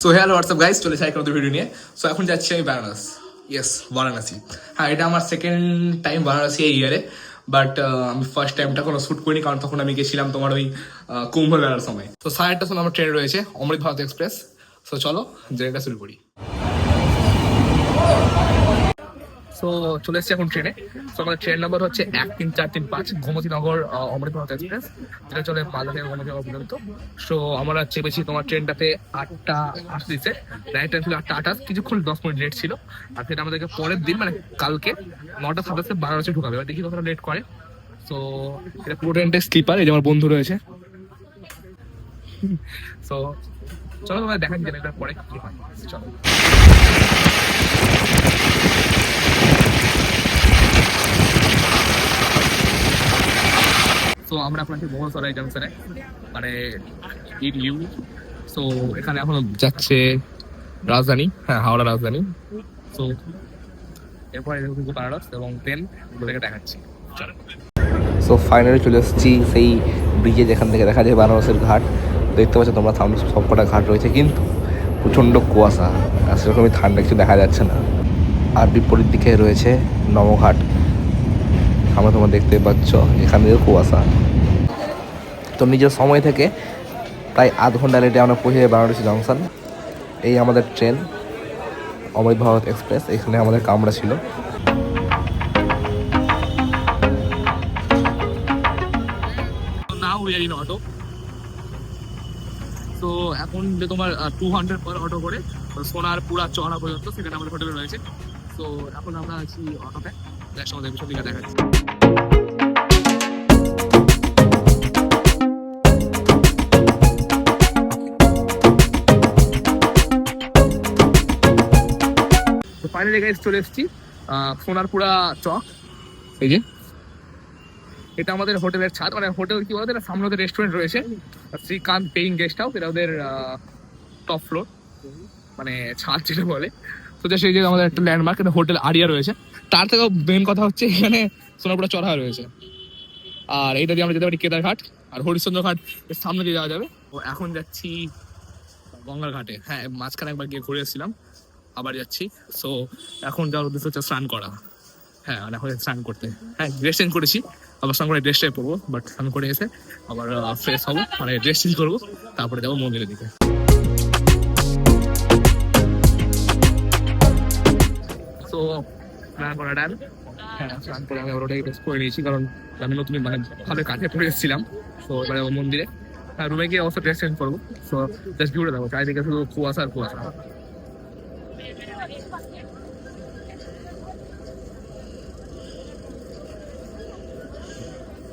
So hello WhatsApp guys, চলে যাই কোনো ভিডিও নিয়ে। সো এখন যাচ্ছি আমি বারাণসী। ইয়েস, বারাণসী। হ্যাঁ, এটা আমার সেকেন্ড টাইম বারাণসী এই ইয়ারে। বাট আমি ফার্স্ট টাইমটা কোনো শ্যুট করিনি, কারণ তখন আমি গেছিলাম তোমার ওই কুম্ভ মেলার সময়। তো 8:30টার সময় আমার ট্রেন রয়েছে, অমৃত ভারত এক্সপ্রেস। সো চলো ট্রেনটা শুরু করি। সো চলে এসেছি এখন ট্রেনে। সো আমাদের ট্রেন নাম্বার হচ্ছে 13435 গোমতীনগর অমৃত ভারত এক্সপ্রেস, যেটা চলে মালদা থেকে গোমতীনগর পর্যন্ত। সো আমরা চেপেছি তোমার ট্রেনটাতে 8:38। রাইট টাইম ছিল 8:28, কিছুক্ষণ 10 মিনিট লেট ছিল। আর সেটা আমাদেরকে পরের দিন মানে কালকে 9:27 বারাণসী ঢুকাবে। এবার দেখি কতটা লেট করে। সো এটা পুরো ট্রেনটা স্লিপার, এই যে আমার বন্ধু রয়েছে। সো চলো তোমার দেখা যাবে এটার পরে কি হয়। চলো। সো আমরা এখন আছি মোহনসরাই জাংশনে, মানে ইউ। সো এখানে এখন যাচ্ছে রাজধানী, হ্যাঁ হাওড়া রাজধানী। সো এরপরে বারাণস এবং ট্রেন ওদেরকে দেখাচ্ছি। চলো। সো ফাইনালি চলে এসেছি সেই ব্রিজে, যেখান থেকে দেখা যায় বারাণসীর ঘাট। দেখতে পাচ্ছ তোমরা সামনে সবকটা ঘাট রয়েছে, কিন্তু প্রচণ্ড কুয়াশা, আর সেরকমই ঠান্ডা কিছু দেখা যাচ্ছে না। আর বিপরীত দিকে রয়েছে নমঘাট, সামনে তোমরা দেখতে পাচ্ছ, এখান থেকে কুয়াশা। তো নিজের সময় থেকে প্রায় আধ ঘন্টা লেটে আমরা পৌঁছে যাই বারাণসী জংশন। এই আমাদের ট্রেন অমৃত ভারত এক্সপ্রেস, এখানে আমাদের কামরা ছিল। Now we are in auto. তো এখন যে তোমার 200 পার অটো করে সোনারপুরা চওড়া পর্যন্ত, সেখানে আমাদের হোটেল রয়েছে। তো এখন আমরা আছি অটোতে, একসঙ্গে বিষয় দিকে দেখাচ্ছি। তো ফাইনালি গাইস চলে এসেছি সোনারপুরা চক। এই যে এটা আমাদের হোটেলের ছাদ, মানে হোটেল কি বলতে, সামনে ওদের রেস্টুরেন্ট রয়েছে, শ্রীকান্ত পেইং গেস্ট হাউস। এটা ওদের টপ ফ্লোর, মানে ছাদ যেটা বলে। তো সেই যে আমাদের একটা ল্যান্ডমার্ক, এটা হোটেল আরিয়া রয়েছে। তার থেকেও মেন কথা হচ্ছে এখানে সোনারপুরা চড়া রয়েছে। আর এইটা দিয়ে আমরা যেতে পারি কেদারঘাট, আর হরিশ্চন্দ্র ঘাট এর সামনে দিয়ে যাওয়া যাবে। ও এখন যাচ্ছি গঙ্গার ঘাটে। হ্যাঁ, মাঝখানে একবার গিয়ে ঘুরে এসেছিলাম, আবার যাচ্ছি। সো এখন যাওয়ার উদ্দেশ্য হচ্ছে স্নান করা। হ্যাঁ, মানে এখন স্নান করতে, হ্যাঁ ড্রেস চেঞ্জ করেছি, আবার স্নান করে ড্রেসটাই পরবো। বাট স্নান করে এসে আবার ফ্রেশ হবো, মানে ড্রেস চেঞ্জ করবো, তারপরে যাবো মন্দিরের দিকে। তো স্নান করা ডান। হ্যাঁ, স্নান করে আমি আবার ওটাই ড্রেস করে নিয়েছি, কারণ আমি নতুন মানে ভালো কাছে পরে এসেছিলাম। তো এবারে মন্দিরে, হ্যাঁ রুমে গিয়ে অবশ্যই ড্রেস চেঞ্জ করবো। সো জাস্ট ঘুরে দেবো, চারিদিকে শুধু কুয়াশা আর কুয়াশা।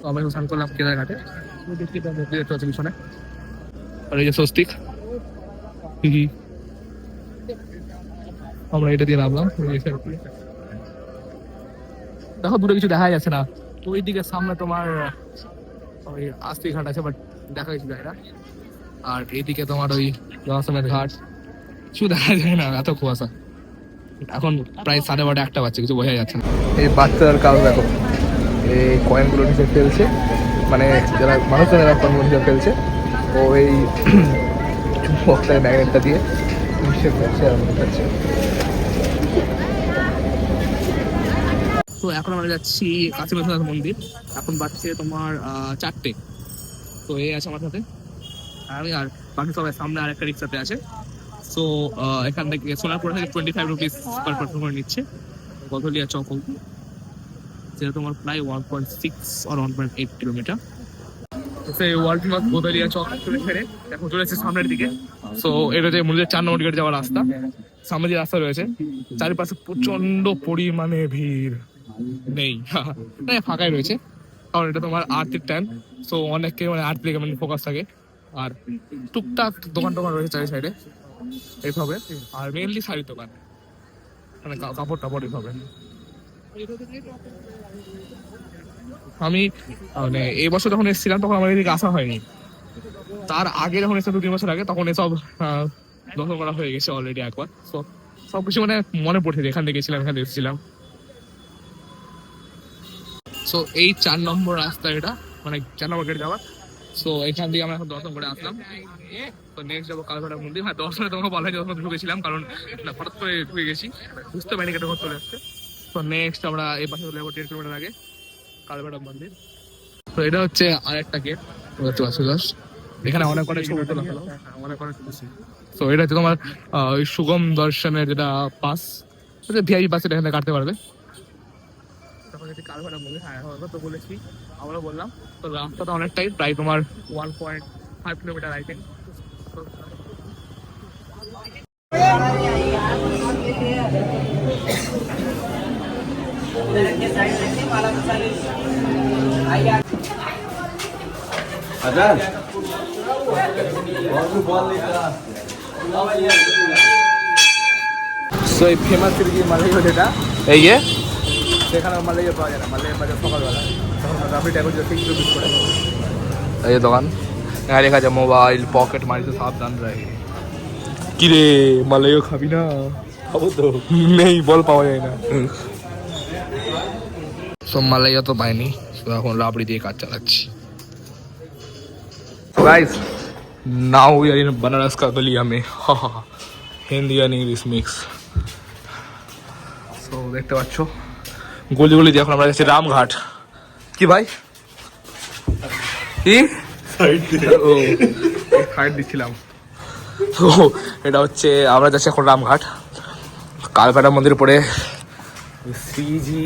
আমরা স্নান করলাম কেদারঘাটে, পিছনে। আর এই যে স্বস্তিক, আমরা এটা দিয়ে নামলাম। দেখো দূরে কিছু দেখা যাচ্ছে না, ওই দিকে সামনে তোমার ওই আস্তি ঘাট আছে, বাট দেখা কিছু যায় না। আর এইদিকে তোমার ওই জনসমেত ঘাট, কিছু দেখা যায় না, এত কুয়াশা। এখন প্রায় 12:30 1টা বাজছে, কিছু বোঝা যাচ্ছে না। এই বাচ্চার কাজ দেখো, এই কয়েনগুলো নিচে ফেলছে, মানে যারা মানুষজনেরা কয়েনগুলো নিচে ফেলছে, ও এই চুম্বকটায় ম্যাগনেটটা দিয়ে নিচে ফেলছে আর ফেলছে। তো এখন আমরা যাচ্ছি কাশী বিশ্বনাথ মন্দির। এখন বাজছে তোমার 4টে। তো এই আছে আমার সাথে আমি, আর বাকি সবাই সামনে আর একটা রিক্সাতে আছে। সো এখান থেকে সোনারপুর থেকে 25 রুপিস পার পারসন করে নিচ্ছে গধলিয়া চক, যেটা তোমার প্রায় 1.6 আর 1.8 কিলোমিটার। সেই ওয়ার্ল্ড ফেমাস গধলিয়া চক চলে ফেরে এখন চলে এসেছে সামনের দিকে। সো এটা যে মন্দিরের 4 নম্বর গেট যাওয়ার রাস্তা, সামনে যে রাস্তা রয়েছে চারিপাশে প্রচন্ড পরিমাণে ভিড় নেই, ফাঁকাই রয়েছে, কারণ এটা তোমার আরতির টাইম। সো অনেককে মানে আরতি দিকে মানে ফোকাস থাকে, আর টুকটাক দোকান টোকান রয়েছে চারি সাইডে এইভাবে। আর মেনলি শাড়ির দোকান, মানে কাপড় টাপড় এইভাবে। আমি মানে এই বছর যখন এসেছিলাম তখন আমার এদিকে আসা হয়নি, তার আগে যখন এসেছিলাম 2-3 বছর আগে, তখন এসব দখল করা হয়ে গেছে অলরেডি একবার। তো সবকিছু মানে মনে পড়ছে, এখান থেকে গেছিলাম, এখানে এসেছিলাম। সো এই 4 নম্বর রাস্তা এটা, মানে 4 নম্বর গেট যাওয়ার। সো এখান দিয়ে আমরা এখন দর্শন করে আসলাম। তো নেক্সট যাবো কালভাটা মন্দির। হ্যাঁ, দর্শনে তোমাকে বলা হয় যখন ঢুকেছিলাম, কারণ হঠাৎ করে ঢুকে গেছি, বুঝতে পারিনি কেটে ঘর চলে আসছে। তো নেক্সট আমরা এই পাশে চলে যাবো 1.5 কিলোমিটার আগে কালভাটা মন্দির। তো এটা হচ্ছে আরেকটা গেট, এখানে অনেক অনেক ছবি তোলা হলো, অনেক অনেক কিছু। তো এটা হচ্ছে তোমার ওই সুগম দর্শনের যেটা পাস, ভিআইপি পাস, এটা এখানে কাটতে পারবে। তখন যদি কালভাটা বলি, হ্যাঁ তো বলেছি, আমরা বললাম। তো রাস্তাটা অনেকটাই, প্রায় তোমার 1.5 কিলোমিটার আই থিঙ্ক। সো এই ফেমাস সিরিজ মালাইও যেটা এই যে, সেখানে মালাইও পাওয়া যায় না, মালাইও পাওয়া যায় সকালবেলা, তখন রাবড়ি টাইপের যে ফিক্স পিস করে। এই যে দোকান, এখানে লেখা আছে মোবাইল পকেট মারি তো সাবধান রাখে। কি রে, মালাইও খাবি না? খাবো তো, নেই বল, পাওয়া যায় না। সব মালাইও তো পাইনি, এখন রাবড়ি দিয়ে কাজ চালাচ্ছি। Guys now we are in Banaras का गलिया में, Hindi and English mix. So দেখতে পাচ্ছ গলি গলি দিয়ে এখন আমরা যাচ্ছি রামঘাট। কি ভাই, কি ও সাইড দিচ্ছিলাম। তো এটা হচ্ছে, আমরা যাচ্ছি এখন রামঘাট, কালকাটা মন্দির পরে শ্রীজি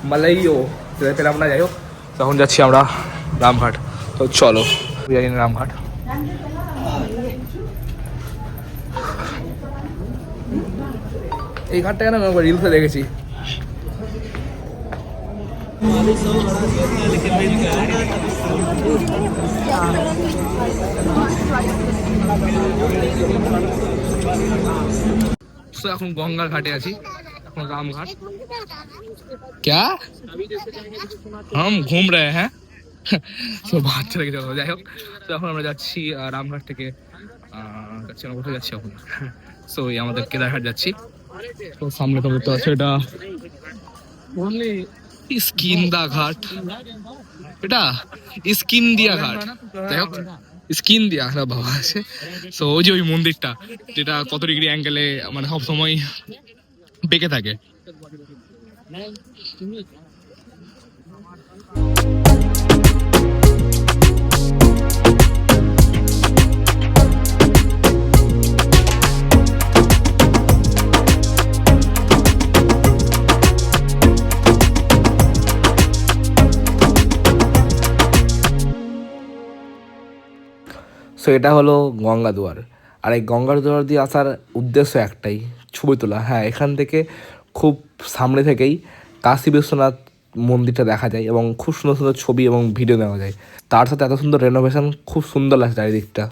মালাইও পেলাম না, যাই হোক তখন যাচ্ছি আমরা রামঘাট। তো চলো রামঘাট। এই ঘাটটা কেন রিলসে দেখেছি। এখন গঙ্গার ঘাটে আছি, এখন রামঘাট। क्या हम घूम रहे हैं। তো বাচ্চা লেগে চলো, যাই হোক। তো এখন আমরা যাচ্ছি রামঘাট থেকে, যাচ্ছি আমরা কোথায় যাচ্ছি এখন। সো এই আমাদের কেদারঘাট যাচ্ছি। তো সামনে তো বলতে আছে এটা স্কিন্দা ঘাট, এটা স্কিন্দিয়া ঘাট, যাই হোক স্কিন দিয়া বাবা আছে। সো ওই যে ওই মন্দিরটা, যেটা কত ডিগ্রি অ্যাঙ্গেলে মানে সব সময় বেঁকে থাকে। সো এটা হলো গঙ্গা দুয়ার, আর এই গঙ্গার দুয়ার দিয়ে আসার উদ্দেশ্য একটাই, ছবি তোলা। হ্যাঁ, এখান থেকে খুব সামনে থেকেই কাশী বিশ্বনাথ মন্দিরটা দেখা যায় এবং খুব সুন্দর সুন্দর ছবি এবং ভিডিও নেওয়া যায়। তার সাথে এত সুন্দর রেনোভেশন, খুব সুন্দর লাগছে চারিদিকটা।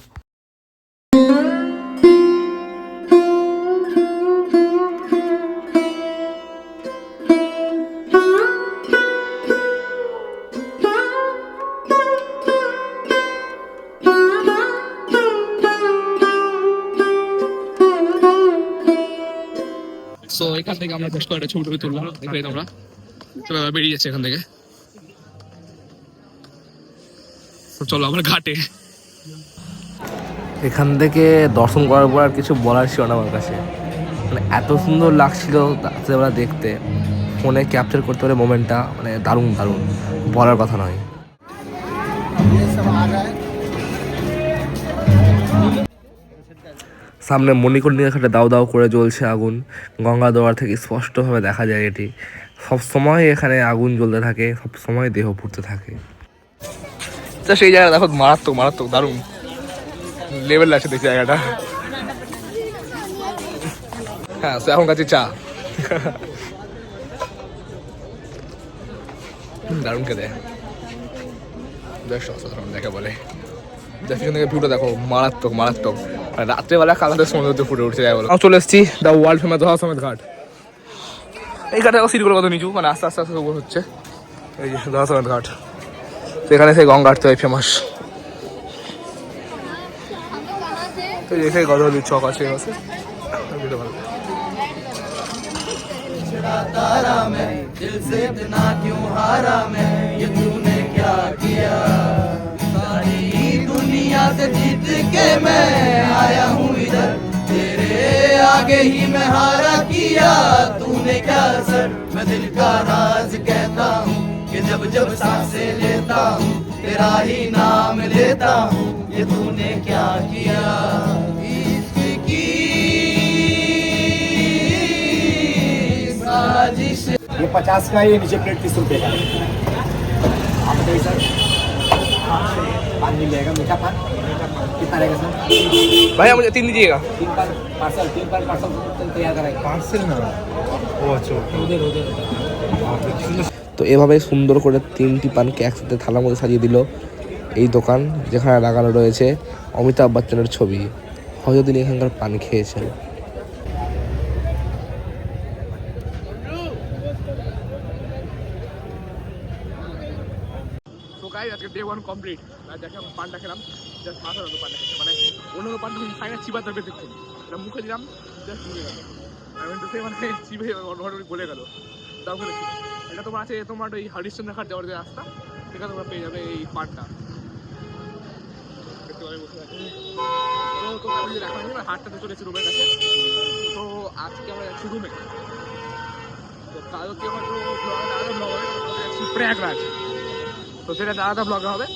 সো এখান থেকে আমরা বেশ কয়েকটা ছবি টবি তুললাম, দেখবে তোমরা। চলো বেরিয়ে যাচ্ছে এখান থেকে। চলো আমরা ঘাটে। এখান থেকে দর্শন করার পর আর কিছু বলার ছিল না আমার কাছে, মানে এত সুন্দর লাগছিল রাত্রেবেলা দেখতে, ফোনে ক্যাপচার করতে পারে মোমেন্টটা, মানে দারুণ দারুণ, বলার কথা নয়। সামনে মণিকর্ণিকা ঘাটে দাও দাও করে জ্বলছে আগুন, গঙ্গা দুয়ার থেকে স্পষ্টভাবে দেখা যায় এটি। সব সময় এখানে আগুন জ্বলতে থাকে, সব সময় দেহ পুড়তে থাকে। তো সেই জায়গা দেখো, মারাত্মক মারাত্মক দারুণ লেভেল আছে দেখি জায়গাটা। হ্যাঁ, তো এখন কাছে চা দারুণ খেতে, বেশ অসাধারণ দেখে বলে। এখান থেকে ভিউটা দেখো, মারাত্মক মারাত্মক। রাত্রেবেলা কালাদের সমুদ্র ফুটে উঠছে যাই বলো। চলে এসেছি দ্য ওয়ার্ল্ড ফেমাস দহা সমেত ঘাট। এই ঘাটে সিঁড়িগুলো কত নিচু, মানে আস্তে আস্তে আস্তে উপর হচ্ছে। এই যে দহা সমেত ঘাট, সেখানে সেই গঙ্গার তো ফেমাস। তো এখানে গদলি চক আছে, तारा मैं दिल से इतना क्यों हारा मैं आगे ही मैं हारा किया, तूने क्या सर मैं दिल का राज कहता हूँ कि जब जब सांसें लेता हूँ तेरा ही नाम लेता हूँ, ये तूने क्या किया। इश्क की साजिश। ये 50 का है, ये नीचे प्लेट 30 रुपये का है। आप बताइए सर, पान मिल जाएगा, मीठा पान कितना रहेगा सर? भैया मुझे 3 दीजिएगा। 3 पान पार्सल तैयार कराएगा। পার্সেল না ও আচ্ছা उधर उधर তো এভাবে সুন্দর করে 3টি পানকে একসাথে থালার মধ্যে সাজিয়ে দিল এই দোকান, যেখানে লাগানো রয়েছে অমিতাভ বচ্চনের ছবি। হয়তো তিনি এখানকার পান খেয়েছেন। তো গাইস আজকে ডে 1 কমপ্লিট। আর দেখে আমি পানটা খেলাম, জাস্ট মাথা ধরো পানটা খেতে, মানে অন্য পানটা আমি খাই না, চিবাতে হবে দেখুন, এটা মুখে দিলাম জাস্ট ঘুরে গেল, আমি তো সে মানে চিবে অটোমেটিক গলে গেল। তাও খেলেছি এটা তোমার আছে, তোমার ওই হরিশ্চন্দ্র ঘাট যাওয়ার যে রাস্তা, সেখানে তোমরা পেয়ে যাবে এই পানটা। দেখতে পাবে বসে আছে। তো তোমার যদি দেখা নেই, হাটটাতে চলেছি রুমের কাছে। তো আজকে আমরা যাচ্ছি রুমে। তো কালকে হয়তো ব্লগ হবে, প্রয়াগরাজ, তো সেটা আলাদা ব্লগে হবে।